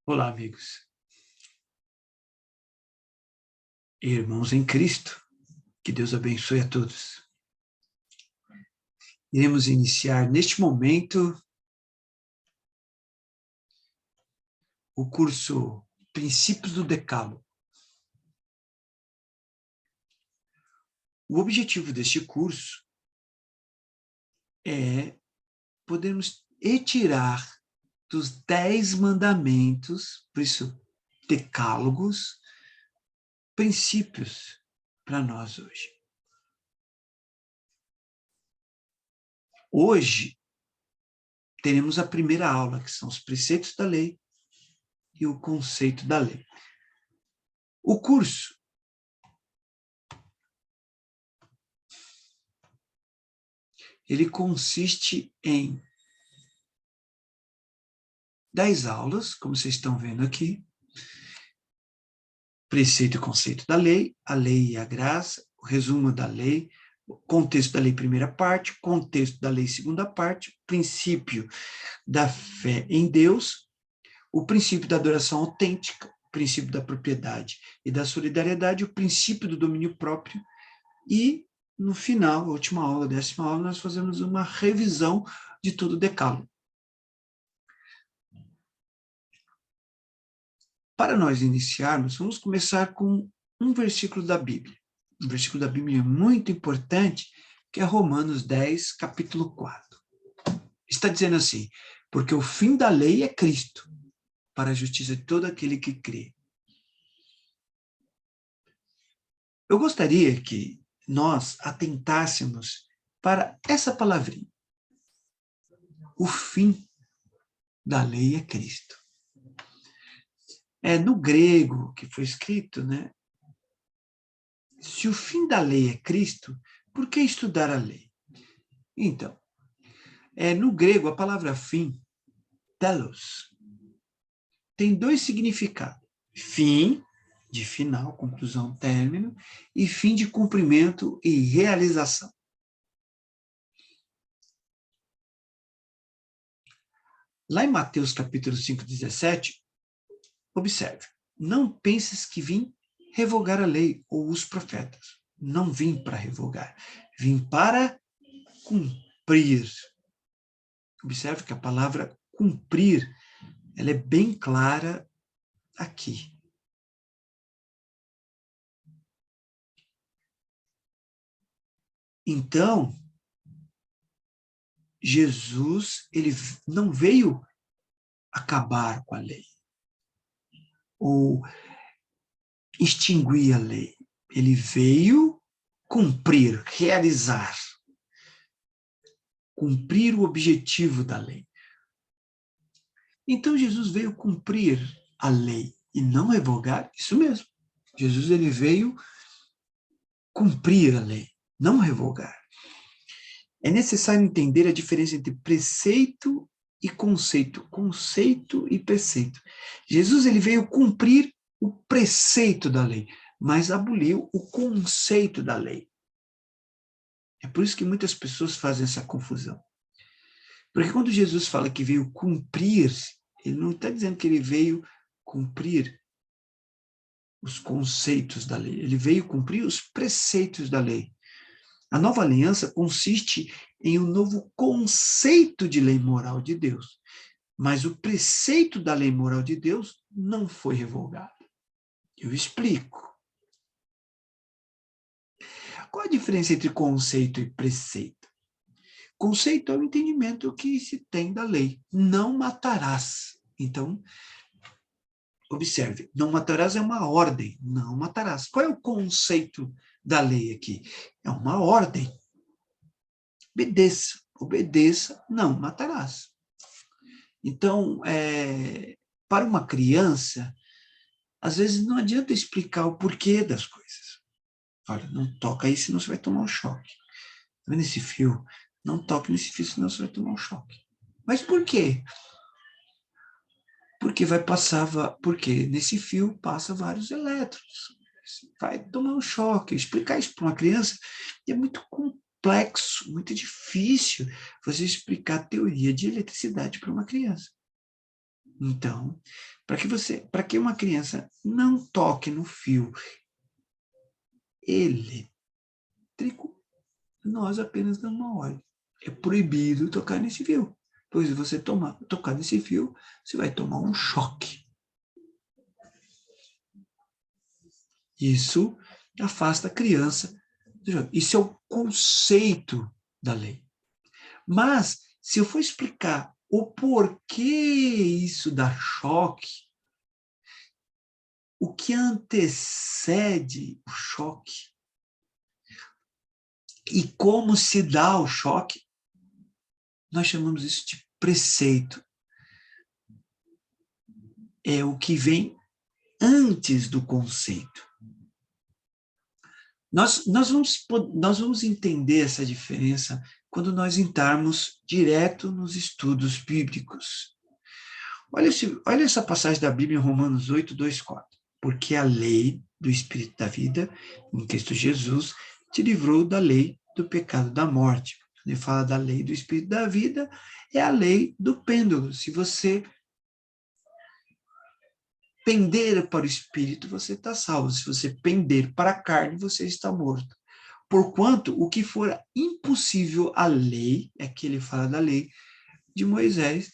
Olá, amigos. Irmãos em Cristo, que Deus abençoe a todos. Iremos iniciar neste momento o curso Princípios do Decálogo. O objetivo deste curso é podermos retirar dos 10 mandamentos, por isso, decálogos, princípios para nós hoje. Hoje, teremos a primeira aula, que são os preceitos da lei e o conceito da lei. O curso ele consiste em 10 aulas, como vocês estão vendo aqui, preceito e conceito da lei, a lei e a graça, o resumo da lei, o contexto da lei primeira parte, contexto da lei segunda parte, princípio da fé em Deus, o princípio da adoração autêntica, o princípio da propriedade e da solidariedade, o princípio do domínio próprio e, no final, a última aula, a 10ª aula, nós fazemos uma revisão de todo o decálogo. Para nós iniciarmos, vamos começar com um versículo da Bíblia. Um versículo da Bíblia muito importante, que é Romanos 10, capítulo 4. Está dizendo assim: porque o fim da lei é Cristo, para a justiça de todo aquele que crê. Eu gostaria que nós atentássemos para essa palavrinha. O fim da lei é Cristo. No grego que foi escrito, né? Se o fim da lei é Cristo, por que estudar a lei? Então, no grego, a palavra fim, telos, tem 2 significados. Fim, de final, conclusão, término, e fim de cumprimento e realização. Lá em Mateus capítulo 5, 17, observe, não penses que vim revogar a lei ou os profetas. Não vim para revogar, vim para cumprir. Observe que a palavra cumprir, ela é bem clara aqui. Então, Jesus, ele não veio acabar com a lei, ou extinguir a lei. Ele veio cumprir, realizar, cumprir o objetivo da lei. Então, Jesus veio cumprir a lei e não revogar, isso mesmo. Jesus, ele veio cumprir a lei, não revogar. É necessário entender a diferença entre preceito e conceito, conceito e preceito. Jesus, ele veio cumprir o preceito da lei, mas aboliu o conceito da lei. É por isso que muitas pessoas fazem essa confusão. Porque quando Jesus fala que veio cumprir, ele não está dizendo que ele veio cumprir os conceitos da lei, ele veio cumprir os preceitos da lei. A nova aliança consiste em um novo conceito de lei moral de Deus, mas o preceito da lei moral de Deus não foi revogado. Eu explico. Qual a diferença entre conceito e preceito? Conceito é o entendimento que se tem da lei. Não matarás. Então, observe, não matarás é uma ordem, não matarás. Qual é o conceito da lei aqui? É uma ordem. Obedeça, obedeça, não matarás. Então, para uma criança, às vezes não adianta explicar o porquê das coisas. Olha, não toca aí, senão você vai tomar um choque. Tá vendo esse fio? Não toque nesse fio, senão você vai tomar um choque. Mas por quê? Porque nesse fio passa vários elétrons. Vai tomar um choque. Explicar isso para uma criança é muito complexo, muito difícil você explicar a teoria de eletricidade para uma criança. Então, para que uma criança não toque no fio elétrico, nós apenas damos uma ordem. É proibido tocar nesse fio. Pois se você tocar nesse fio, você vai tomar um choque. Isso afasta a criança. Isso é o conceito da lei. Mas, se eu for explicar o porquê isso dá choque, o que antecede o choque e como se dá o choque, nós chamamos isso de preceito. É o que vem antes do conceito. Nós vamos entender essa diferença quando nós entrarmos direto nos estudos bíblicos. Olha essa passagem da Bíblia em Romanos 8, 2, 4. Porque a lei do Espírito da vida, em Cristo Jesus, te livrou da lei do pecado da morte. Quando ele fala da lei do Espírito da vida, é a lei do pêndulo. Se você pender para o Espírito, você está salvo. Se você pender para a carne, você está morto. Porquanto, o que for impossível à lei, é que ele fala da lei de Moisés,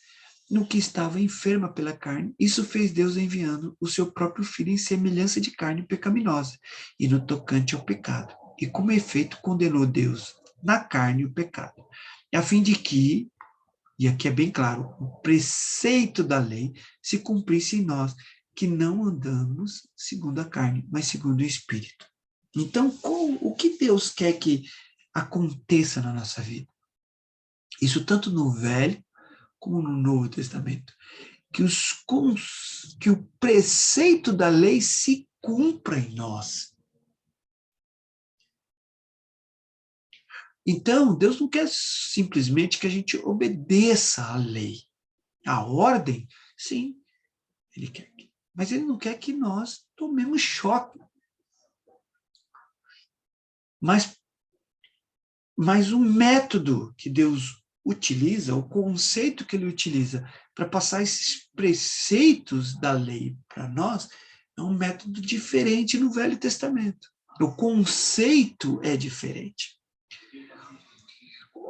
no que estava enferma pela carne, isso fez Deus enviando o seu próprio filho em semelhança de carne pecaminosa, e no tocante ao pecado. E como efeito condenou Deus na carne o pecado, a fim de que, e aqui é bem claro, o preceito da lei se cumprisse em nós, que não andamos segundo a carne, mas segundo o Espírito. Então, o que Deus quer que aconteça na nossa vida? Isso tanto no Velho como no Novo Testamento. Que o preceito da lei se cumpra em nós. Então, Deus não quer simplesmente que a gente obedeça à lei. A ordem, sim, Ele quer. Mas Ele não quer que nós tomemos choque. Mas o método que Deus utiliza, o conceito que Ele utiliza para passar esses preceitos da lei para nós, é um método diferente no Velho Testamento. O conceito é diferente.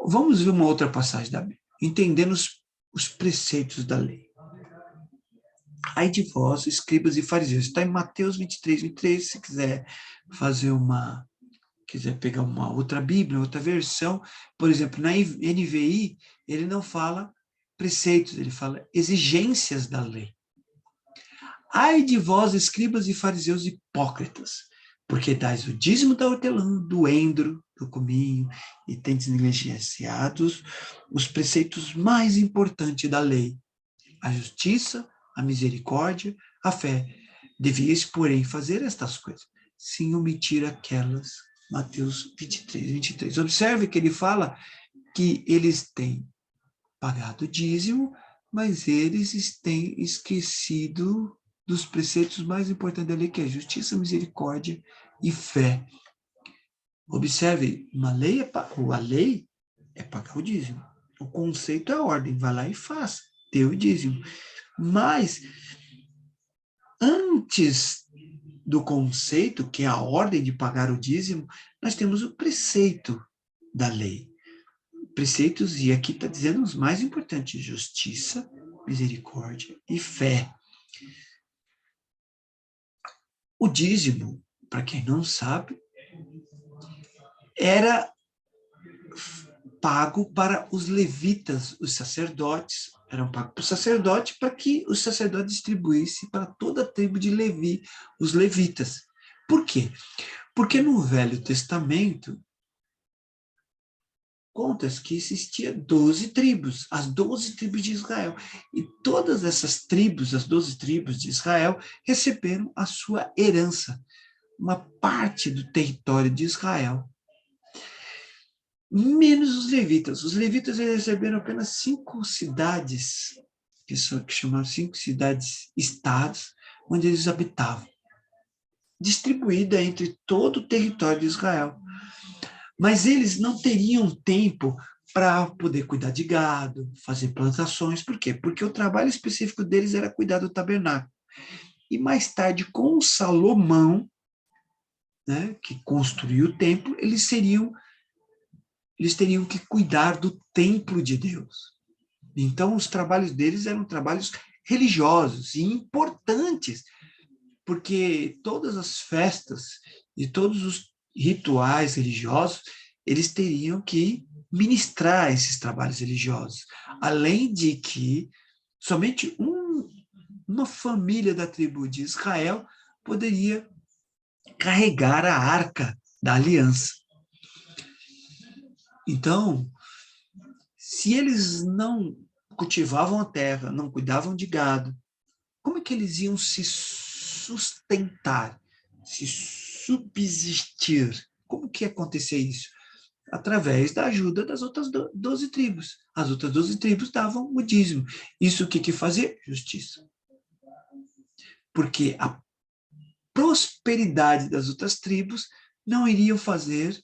Vamos ver uma outra passagem da Bíblia, entendendo os preceitos da lei. Ai de vós, escribas e fariseus. Está em Mateus 23, 23, se quiser pegar uma outra Bíblia, outra versão, por exemplo, na NVI, ele não fala preceitos, ele fala exigências da lei. Ai de vós, escribas e fariseus hipócritas, porque dais o dízimo da hortelã, do endro, do cominho, e tendes negligenciados os preceitos mais importantes da lei, a justiça, a misericórdia, a fé. Devias, porém, fazer estas coisas, sem omitir aquelas. Mateus 23, 23. Observe que ele fala que eles têm pagado o dízimo, mas eles têm esquecido dos preceitos mais importantes da lei, que é justiça, misericórdia e fé. Observe, a lei é pagar o dízimo. O conceito é a ordem, vai lá e faz, dê o dízimo. Mas, antes do conceito, que é a ordem de pagar o dízimo, nós temos o preceito da lei. Preceitos, e aqui está dizendo os mais importantes: justiça, misericórdia e fé. O dízimo, para quem não sabe, era pago para os levitas, os sacerdotes, eram pagos para o sacerdote para que o sacerdote distribuísse para toda a tribo de Levi, os levitas. Por quê? Porque no Velho Testamento conta-se que existia 12 tribos, as 12 tribos de Israel. E todas essas tribos, as 12 tribos de Israel, receberam a sua herança, uma parte do território de Israel. Menos os levitas. Os levitas receberam apenas 5 cidades, que chamavam 5 cidades-estados, onde eles habitavam, distribuída entre todo o território de Israel. Mas eles não teriam tempo para poder cuidar de gado, fazer plantações. Por quê? Porque o trabalho específico deles era cuidar do tabernáculo. E mais tarde, com Salomão, né, que construiu o templo, eles teriam que cuidar do templo de Deus. Então, os trabalhos deles eram trabalhos religiosos e importantes, porque todas as festas e todos os rituais religiosos, eles teriam que ministrar esses trabalhos religiosos. Além de que somente uma família da tribo de Israel poderia carregar a arca da aliança. Então, se eles não cultivavam a terra, não cuidavam de gado, como é que eles iam se sustentar, se subsistir? Como que ia acontecer isso? Através da ajuda das outras 12 tribos. As outras 12 tribos davam o dízimo. Isso o que fazia? Justiça. Porque a prosperidade das outras tribos não iriam fazer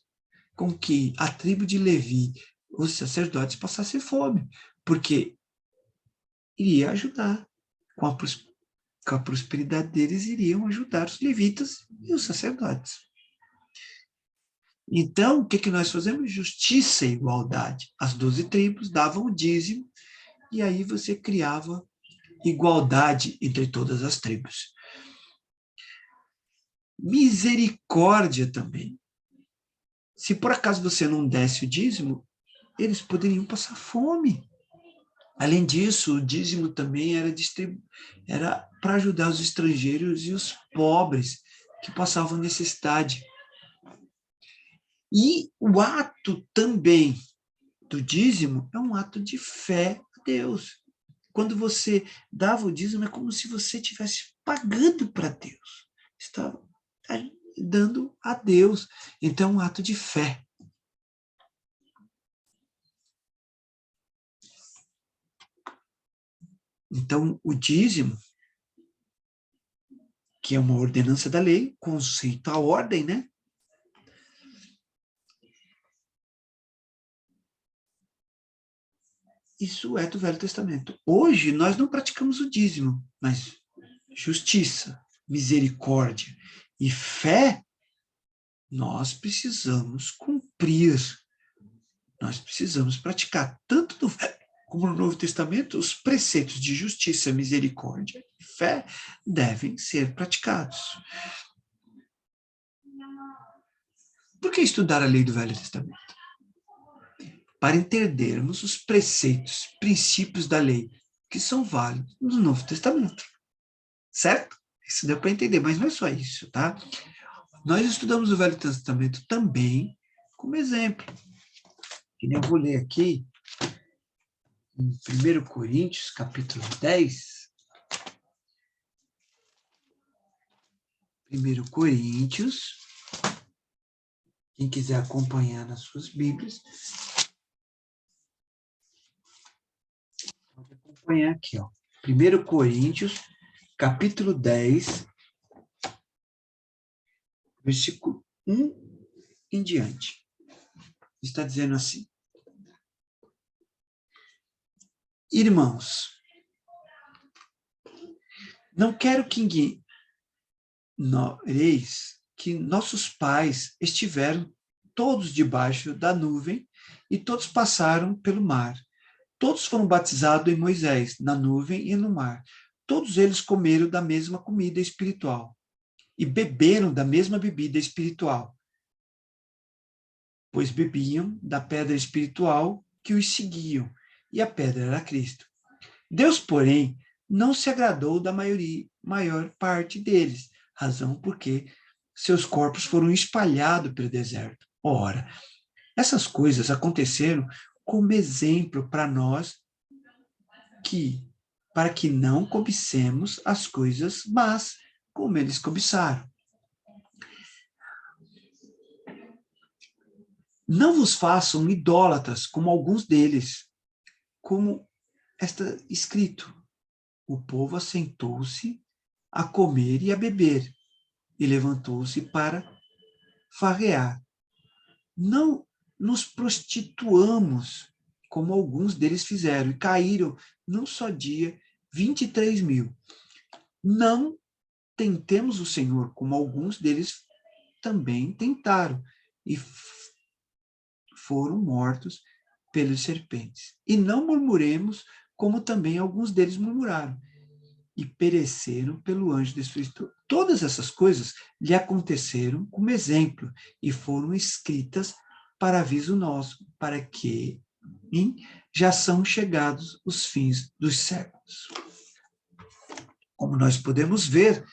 com que a tribo de Levi, os sacerdotes, passassem fome, porque iria ajudar. Com a prosperidade deles, iriam ajudar os levitas e os sacerdotes. Então, o que nós fazemos? Justiça e igualdade. As 12 tribos davam o dízimo, e aí você criava igualdade entre todas as tribos. Misericórdia também. Se por acaso você não desse o dízimo, eles poderiam passar fome. Além disso, o dízimo também era para ajudar os estrangeiros e os pobres que passavam necessidade. E o ato também do dízimo é um ato de fé a Deus. Quando você dava o dízimo, é como se você estivesse pagando para Deus. Estava dando a Deus. Então, é um ato de fé. Então, o dízimo, que é uma ordenança da lei, conceito a ordem, né? Isso é do Velho Testamento. Hoje, nós não praticamos o dízimo, mas justiça, misericórdia e fé, nós precisamos cumprir. Nós precisamos praticar, tanto no Velho como no Novo Testamento, os preceitos de justiça, misericórdia e fé devem ser praticados. Por que estudar a lei do Velho Testamento? Para entendermos os preceitos, princípios da lei, que são válidos no Novo Testamento. Certo? Isso deu para entender, mas não é só isso, tá? Nós estudamos o Velho Testamento também como exemplo. Que nem eu vou ler aqui, em 1 Coríntios, capítulo 10. 1 Coríntios, quem quiser acompanhar nas suas Bíblias, pode acompanhar aqui, ó. 1 Coríntios, capítulo 10, versículo 1 em diante. Está dizendo assim: Irmãos, não quero que ignoreis que nossos pais estiveram todos debaixo da nuvem e todos passaram pelo mar. Todos foram batizados em Moisés, na nuvem e no mar. Todos eles comeram da mesma comida espiritual e beberam da mesma bebida espiritual, pois bebiam da pedra espiritual que os seguiam, e a pedra era Cristo. Deus, porém, não se agradou da maior parte deles, razão porque seus corpos foram espalhados pelo deserto. Ora, essas coisas aconteceram como exemplo para nós, para que não cobicemos as coisas más, como eles cobiçaram. Não vos façam idólatras como alguns deles, como está escrito: o povo assentou-se a comer e a beber, e levantou-se para farrear. Não nos prostituamos como alguns deles fizeram, e caíram num só dia 23.000. Não tentemos o Senhor, como alguns deles também tentaram, e foram mortos pelas serpentes. E não murmuremos, como também alguns deles murmuraram, e pereceram pelo anjo destruidor. Todas essas coisas lhe aconteceram como exemplo, e foram escritas para aviso nosso, para que já são chegados os fins dos séculos. Como nós podemos ver,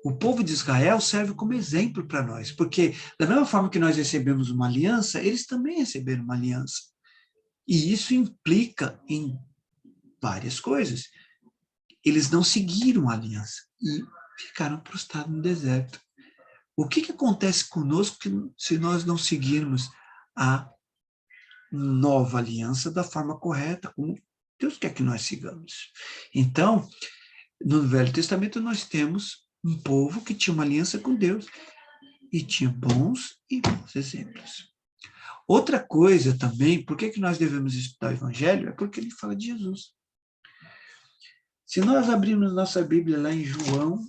o povo de Israel serve como exemplo para nós, porque da mesma forma que nós recebemos uma aliança, eles também receberam uma aliança. E isso implica em várias coisas. Eles não seguiram a aliança e ficaram prostrados no deserto. O que acontece conosco se nós não seguirmos a nova aliança da forma correta, como Deus quer que nós sigamos? Então, no Velho Testamento nós temos um povo que tinha uma aliança com Deus e tinha bons e bons exemplos. Outra coisa também, por que nós devemos estudar o Evangelho? É porque ele fala de Jesus. Se nós abrirmos nossa Bíblia lá em João,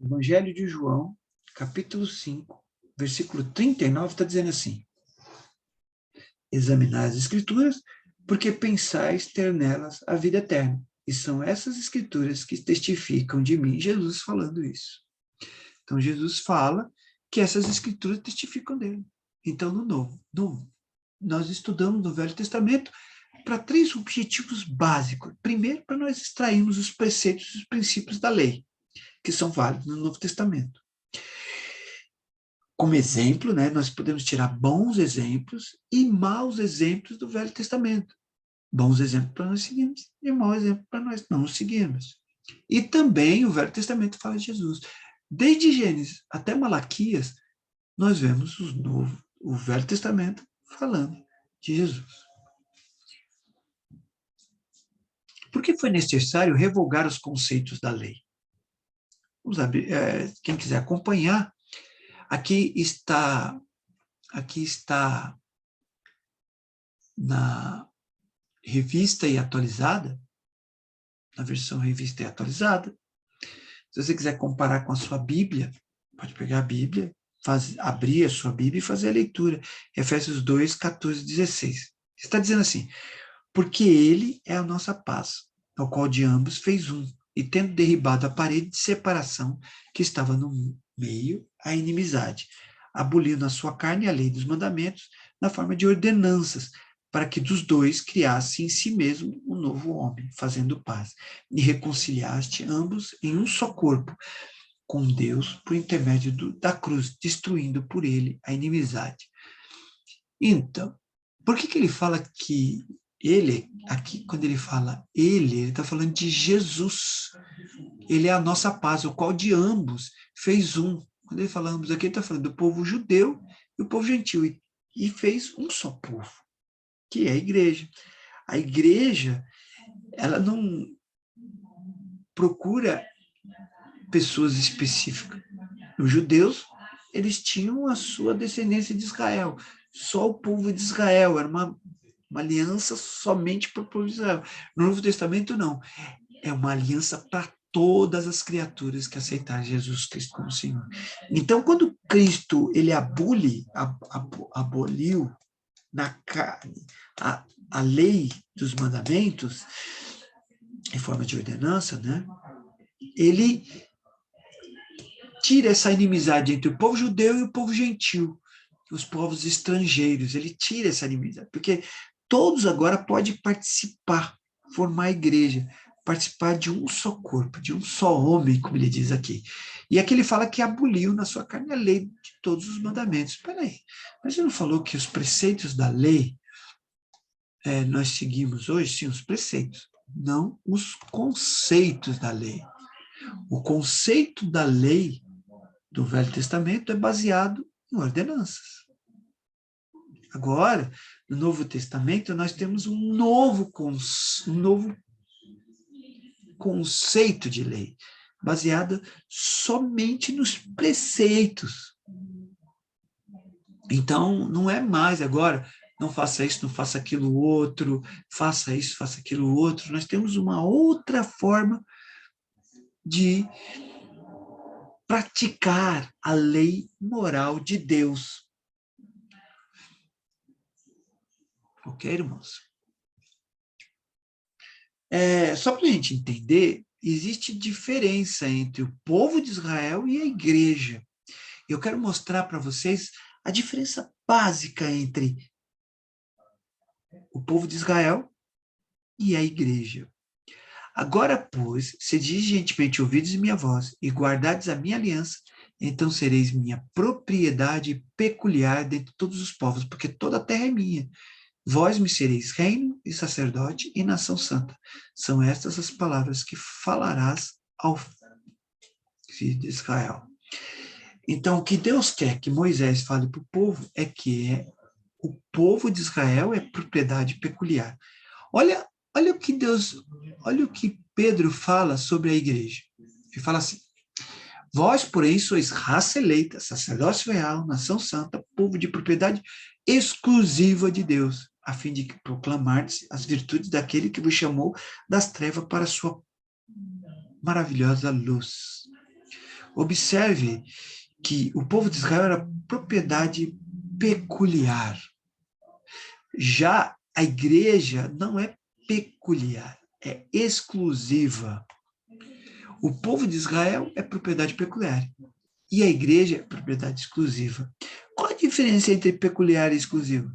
Evangelho de João, capítulo 5, versículo 39, está dizendo assim: examinai as Escrituras, porque pensais ter nelas a vida eterna. E são essas Escrituras que testificam de mim, Jesus falando isso. Então, Jesus fala que essas Escrituras testificam dele. Então, no Novo, nós estudamos no Velho Testamento para 3 objetivos básicos. Primeiro, para nós extrairmos os preceitos e os princípios da lei, que são válidos no Novo Testamento. Como exemplo, né, nós podemos tirar bons exemplos e maus exemplos do Velho Testamento. Bons exemplos para nós seguirmos e maus exemplos para nós não seguirmos. E também o Velho Testamento fala de Jesus. Desde Gênesis até Malaquias, nós vemos o Velho Testamento falando de Jesus. Por que foi necessário revogar os conceitos da lei? Vamos abrir, quem quiser acompanhar, aqui está na revista e atualizada, na versão revista e atualizada. Se você quiser comparar com a sua Bíblia, pode pegar a Bíblia, abrir a sua Bíblia e fazer a leitura. Efésios 2, 14, 16. Está dizendo assim: porque ele é a nossa paz, ao qual de ambos fez um, e tendo derribado a parede de separação que estava no meio, a inimizade, aboliu na sua carne a lei dos mandamentos, na forma de ordenanças, para que dos dois criasse em si mesmo um novo homem, fazendo paz, e reconciliaste ambos em um só corpo, com Deus, por intermédio da cruz, destruindo por ele a inimizade. Então, por que ele fala que ele, aqui, quando ele fala ele está falando de Jesus. Ele é a nossa paz, o qual de ambos fez um. Quando ele fala ambos aqui, ele está falando do povo judeu e o povo gentil. E fez um só povo, que é a igreja. A igreja, ela não procura pessoas específicas. Os judeus, eles tinham a sua descendência de Israel. Só o povo de Israel, era uma aliança somente para o povo de Israel. No Novo Testamento, não. É uma aliança para todas as criaturas que aceitaram Jesus Cristo como Senhor. Então, quando Cristo ele aboliu na carne a lei dos mandamentos, em forma de ordenança, né? Ele tira essa inimizade entre o povo judeu e o povo gentil, os povos estrangeiros. Ele tira essa inimizade, porque todos agora podem participar, formar a igreja, participar de um só corpo, de um só homem, como ele diz aqui. E aqui ele fala que aboliu na sua carne a lei de todos os mandamentos. Espera aí, mas ele não falou que os preceitos da lei nós seguimos hoje? Sim, os preceitos, não os conceitos da lei. O conceito da lei do Velho Testamento é baseado em ordenanças. Agora, no Novo Testamento, nós temos um novo conceito de lei, baseado somente nos preceitos. Então, não é mais agora não faça isso, não faça aquilo outro, faça isso, faça aquilo outro. Nós temos uma outra forma de praticar a lei moral de Deus. Ok, irmãos? Só para a gente entender, existe diferença entre o povo de Israel e a igreja. Eu quero mostrar para vocês a diferença básica entre o povo de Israel e a igreja. Agora, pois, se diligentemente ouvides minha voz e guardardes a minha aliança, então sereis minha propriedade peculiar dentre todos os povos, porque toda a terra é minha. Vós me sereis reino e sacerdote e nação santa. São estas as palavras que falarás ao filho de Israel. Então, o que Deus quer que Moisés fale para o povo é que o povo de Israel é propriedade peculiar. Olha, olha o que Pedro fala sobre a igreja. Ele fala assim: vós, porém, sois raça eleita, sacerdócio real, nação santa, povo de propriedade exclusiva de Deus, a fim de proclamardes as virtudes daquele que vos chamou das trevas para a sua maravilhosa luz. Observe que o povo de Israel era propriedade peculiar. Já a igreja não é peculiar, é exclusiva. O povo de Israel é propriedade peculiar e a igreja é propriedade exclusiva. Qual a diferença entre peculiar e exclusivo?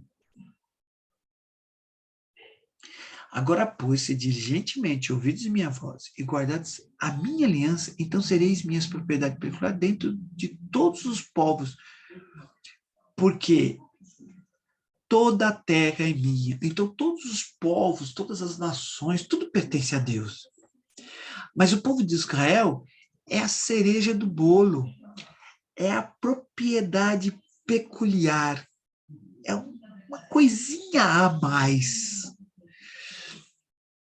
Agora, pois, se diligentemente ouvides minha voz e guardares a minha aliança, então sereis minhas propriedades peculiares dentro de todos os povos, porque toda a terra é minha. Então, todos os povos, todas as nações, tudo pertence a Deus. Mas o povo de Israel é a cereja do bolo, é a propriedade peculiar, é uma coisinha a mais.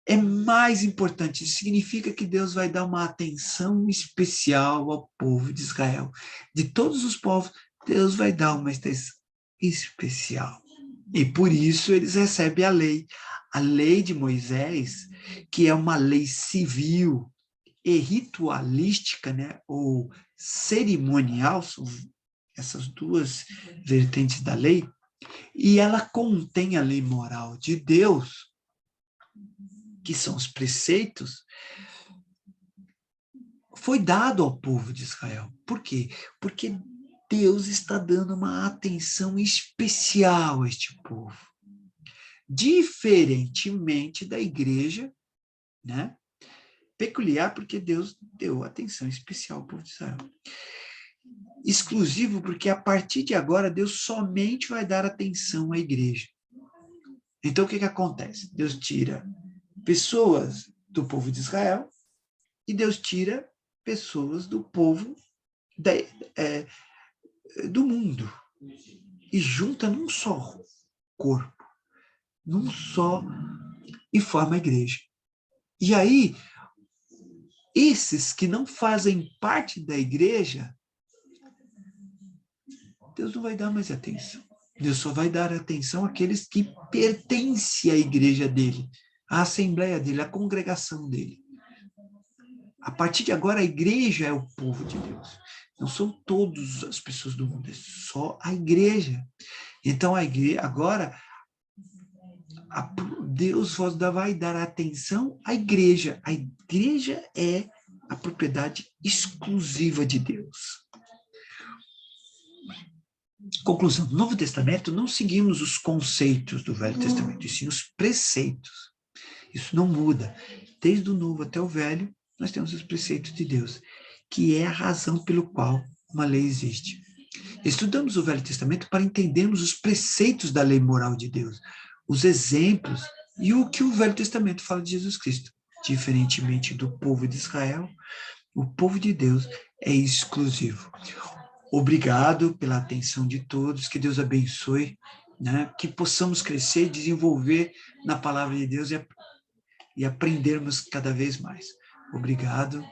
É mais importante, isso significa que Deus vai dar uma atenção especial ao povo de Israel. De todos os povos, Deus vai dar uma atenção especial. E por isso eles recebem a lei de Moisés, que é uma lei civil e ritualística, né, ou cerimonial, são essas duas vertentes da lei, e ela contém a lei moral de Deus, que são os preceitos, foi dado ao povo de Israel. Por quê? Porque Deus está dando uma atenção especial a este povo. Diferentemente da igreja, né? Peculiar porque Deus deu atenção especial ao povo de Israel. Exclusivo porque a partir de agora Deus somente vai dar atenção à igreja. Então o que acontece? Deus tira pessoas do povo de Israel e Deus tira pessoas do povo do mundo e junta num só corpo, num só, e forma a igreja. E aí, esses que não fazem parte da igreja, Deus não vai dar mais atenção. Deus só vai dar atenção àqueles que pertencem à igreja dele, à assembleia dele, à congregação dele. A partir de agora, a igreja é o povo de Deus. Não são todas as pessoas do mundo, é só a igreja. Então, a igreja, agora, Deus vai dar atenção à igreja. A igreja é a propriedade exclusiva de Deus. Conclusão, no Novo Testamento não seguimos os conceitos do Velho Testamento, e sim os preceitos. Isso não muda. Desde o Novo até o Velho, nós temos os preceitos de Deus, que é a razão pelo qual uma lei existe. Estudamos o Velho Testamento para entendermos os preceitos da lei moral de Deus, os exemplos e o que o Velho Testamento fala de Jesus Cristo. Diferentemente do povo de Israel, o povo de Deus é exclusivo. Obrigado pela atenção de todos, que Deus abençoe, né? Que possamos crescer e desenvolver na palavra de Deus e aprendermos cada vez mais. Obrigado,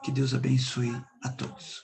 que Deus abençoe a todos.